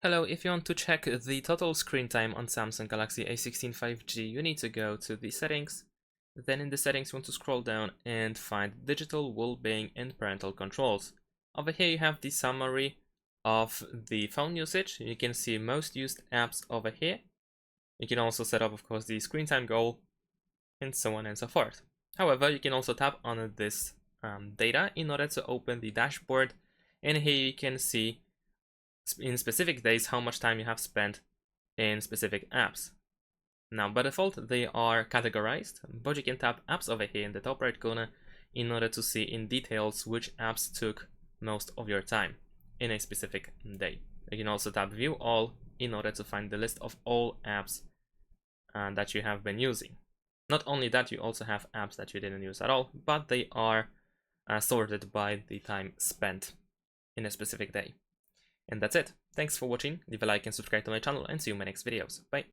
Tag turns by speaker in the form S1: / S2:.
S1: Hello, if you want to check the total screen time on Samsung Galaxy A16 5G, you need to go to the settings. Then in the settings, you want to scroll down and find digital well-being and parental controls. Over here, you have the summary of the phone usage. You can see most used apps over here. You can also set up, of course, the screen time goal and so on and so forth. However, you can also tap on this data in order to open the dashboard. And here you can see in specific days how much time you have spent in specific apps. Now, by default, they are categorized, but you can tap apps over here in the top right corner in order to see in details which apps took most of your time in a specific day. You can also tap view all in order to find the list of all apps that you have been using. Not only that, you also have apps that you didn't use at all, but they are sorted by the time spent in a specific day. And that's it. Thanks for watching, leave a like and subscribe to my channel, and see you in my next videos. Bye!